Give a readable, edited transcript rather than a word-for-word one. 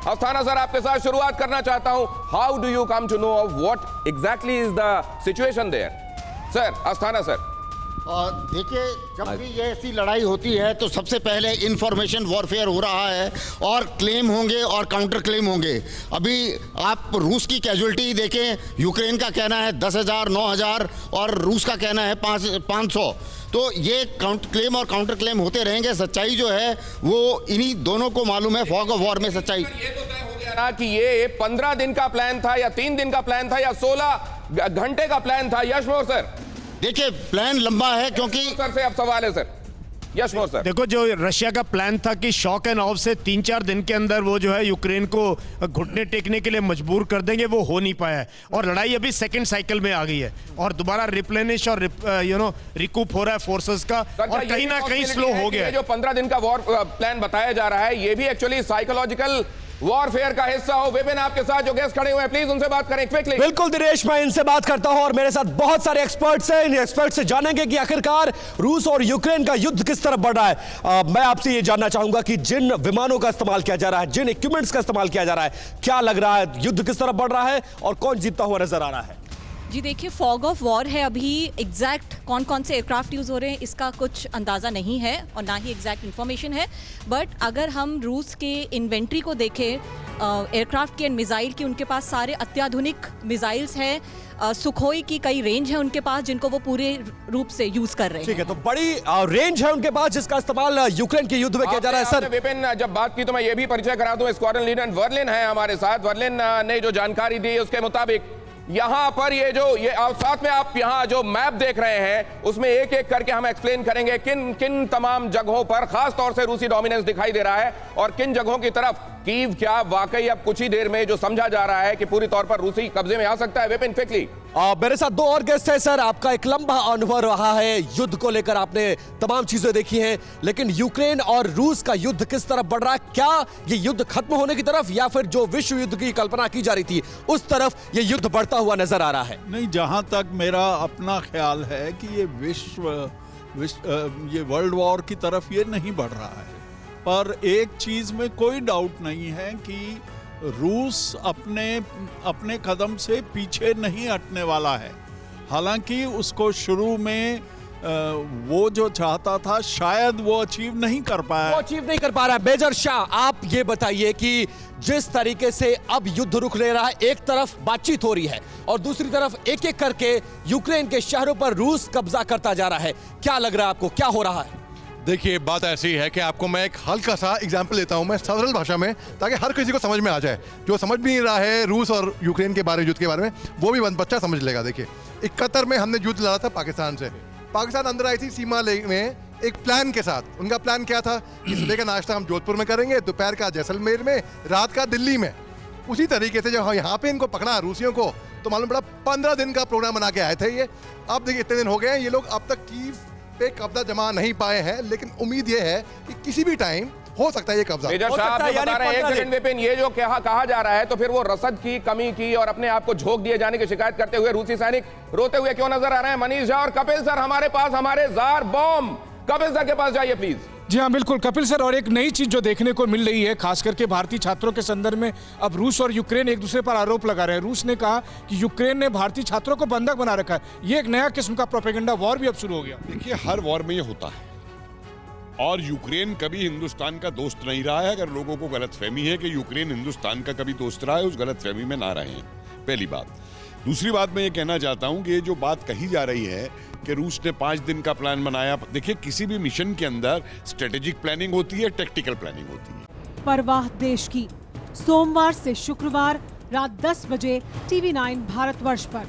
Asthana sir, आपके साथ शुरुआत करना चाहता हूं। How do you come to know of what exactly is the situation there? Sir, Asthana sir. देखिए, जब भी ये ऐसी लड़ाई होती है तो सबसे पहले इंफॉर्मेशन वॉरफेयर हो रहा है और क्लेम होंगे और काउंटर क्लेम होंगे। अभी आप रूस की कैजुअलिटी देखें, यूक्रेन का कहना है 10,000, 9,000 और रूस का कहना है 500। तो ये क्लेम और काउंटर क्लेम होते रहेंगे। सच्चाई जो है वो इन्हीं दोनों को मालूम है। फॉग ऑफ वॉर में सच्चाई ये तो तय हो गया ना कि ये 15 दिन का प्लान था या 3 दिन का प्लान था या 16 घंटे का प्लान था। यशमोर सर, देखिए, प्लान लंबा है क्योंकि सर से अब सवाल है सर। यशमोर सर, देखो, जो रशिया का प्लान था कि शॉक एंड ऑफ से 3-4 दिन के अंदर वो जो है यूक्रेन को घुटने टेकने के लिए मजबूर कर देंगे, वो हो नहीं पाया है और लड़ाई अभी सेकंड साइकिल में आ गई है और दोबारा रिप्लेनिश और रिकूप हो रहा है फोर्सेस का और कहीं ना कहीं स्लो हो गया है। जो 15 दिन का वॉर प्लान बताया जा रहा है, ये भी एक्चुअली साइकोलॉजिकल वॉरफेयर का हिस्सा हो। विपिन, आपके साथ जो गेस्ट खड़े हुए हैं, प्लीज उनसे बात करें क्विकली। बिल्कुल दिनेश, मैं इनसे बात करता हूं और मेरे साथ बहुत सारे एक्सपर्ट्स हैं। इन एक्सपर्ट से जानेंगे कि आखिरकार रूस और यूक्रेन का युद्ध किस तरफ बढ़ रहा है। मैं आपसे ये जानना चाहूंगा कि जिन विमानों का इस्तेमाल किया जा रहा है, जिन इक्विपमेंट्स का इस्तेमाल किया जा रहा है, क्या लग रहा है युद्ध किस तरफ बढ़ रहा है और कौन जीतता हुआ नजर आ रहा है? जी देखिए, फॉग ऑफ वॉर है। अभी एग्जैक्ट कौन कौन से एयरक्राफ्ट यूज़ हो रहे हैं इसका कुछ अंदाज़ा नहीं है और ना ही एग्जैक्ट इन्फॉर्मेशन है। बट अगर हम रूस के इन्वेंट्री को देखें, एयरक्राफ्ट की एंड मिसाइल की, उनके पास सारे अत्याधुनिक मिसाइल्स हैं। सुखोई की कई रेंज है उनके पास जिनको वो पूरे रूप से यूज कर रहे हैं। ठीक है, तो बड़ी रेंज है उनके पास जिसका इस्तेमाल यूक्रेन के युद्ध में किया जा रहा है। सर, विपिन, जब बात की तो मैं ये भी परिचय करा दूं, स्क्वाड्रन लीडर वर्लिन है हमारे साथ। वर्लिन ने जो जानकारी दी उसके मुताबिक यहां पर ये साथ में आप यहां जो मैप देख रहे हैं उसमें एक एक करके हम एक्सप्लेन करेंगे किन किन तमाम जगहों पर खास तौर से रूसी डोमिनेंस दिखाई दे रहा है और किन जगहों की तरफ कीव क्या वाकई अब कुछ ही देर में जो समझा जा रहा है कि पूरी तौर पर रूसी कब्जे में आ सकता है। विपिन, क्विकली। मेरे साथ दो और गेस्ट हैं। सर, आपका एक लंबा अनुभव रहा है युद्ध को लेकर, आपने तमाम चीजें देखी हैं, लेकिन यूक्रेन और रूस का युद्ध किस तरफ बढ़ रहा है? क्या ये युद्ध खत्म होने की तरफ या फिर जो विश्व युद्ध की कल्पना की जा रही थी उस तरफ ये युद्ध बढ़ता हुआ नजर आ रहा है? नहीं, जहां तक मेरा अपना ख्याल है कि ये ये वर्ल्ड वॉर की तरफ ये नहीं बढ़ रहा है। पर एक चीज में कोई डाउट नहीं है कि रूस अपने कदम से पीछे नहीं हटने वाला है। हालांकि उसको शुरू में वो जो चाहता था शायद वो अचीव नहीं कर पा रहा है। मेजर शाह, आप ये बताइए कि जिस तरीके से अब युद्ध रुक ले रहा है, एक तरफ बातचीत हो रही है और दूसरी तरफ एक एक करके यूक्रेन के शहरों पर रूस कब्जा करता जा रहा है, क्या लग रहा है आपको, क्या हो रहा है? देखिए, बात ऐसी है कि आपको मैं एक हल्का सा एग्जाम्पल देता हूं, मैं सरल भाषा में, ताकि हर किसी को समझ में आ जाए। जो समझ भी नहीं रहा है रूस और यूक्रेन के बारे में, युद्ध के बारे में, वो भी बच्चा समझ लेगा। देखिए, 71 में हमने युद्ध लड़ा था पाकिस्तान से। पाकिस्तान अंदर आई थी सीमा में एक प्लान के साथ। उनका प्लान क्या था कि सुबह का नाश्ता हम जोधपुर में करेंगे, दोपहर का जैसलमेर में, रात का दिल्ली में। उसी तरीके से जब यहाँ पे इनको पकड़ा रूसियों को तो मालूम पड़ा 15 दिन का प्रोग्राम बना के आए थे ये। अब देखिए, इतने दिन हो गए हैं, ये लोग अब तक कीव पे कब्जा जमा नहीं पाए हैं, लेकिन उम्मीद ये है कि किसी भी टाइम हो सकता है ये कब्जा। मेजर साहब बता रहे हैं, एक सेकंड विपिन, ये जो कहा जा रहा है तो फिर वो रसद की कमी की और अपने आप को झोंक दिए जाने की शिकायत करते हुए रूसी सैनिक रोते हुए क्यों नजर आ रहे हैं? मनीष झा और कपिल सर हमारे पास, हमारे जार बॉम्ब कपिल सर के पास जाइए प्लीज। जी हाँ, बिल्कुल कपिल सर। और एक नई चीज जो देखने को मिल रही है, खास करके भारतीय छात्रों के संदर्भ में, अब रूस और यूक्रेन एक दूसरे पर आरोप लगा रहे हैं। रूस ने कहा कि यूक्रेन ने भारतीय छात्रों को बंधक बना रखा है। ये एक नया किस्म का प्रोपेगेंडा वॉर भी अब शुरू हो गया। देखिए, हर वॉर में ये होता है और यूक्रेन कभी हिंदुस्तान का दोस्त नहीं रहा है। अगर लोगों को गलतफहमी है कि यूक्रेन हिंदुस्तान का कभी दोस्त रहा है, उस गलतफहमी में ना रहे हैं, पहली बात। दूसरी बात मैं ये कहना चाहता हूं कि ये जो बात कही जा रही है कि रूस ने 5 दिन का प्लान बनाया, देखिए किसी भी मिशन के अंदर स्ट्रेटेजिक प्लानिंग होती है, टेक्टिकल प्लानिंग होती है। परवाह देश की, सोमवार से शुक्रवार रात 10 बजे TV9 भारतवर्ष पर।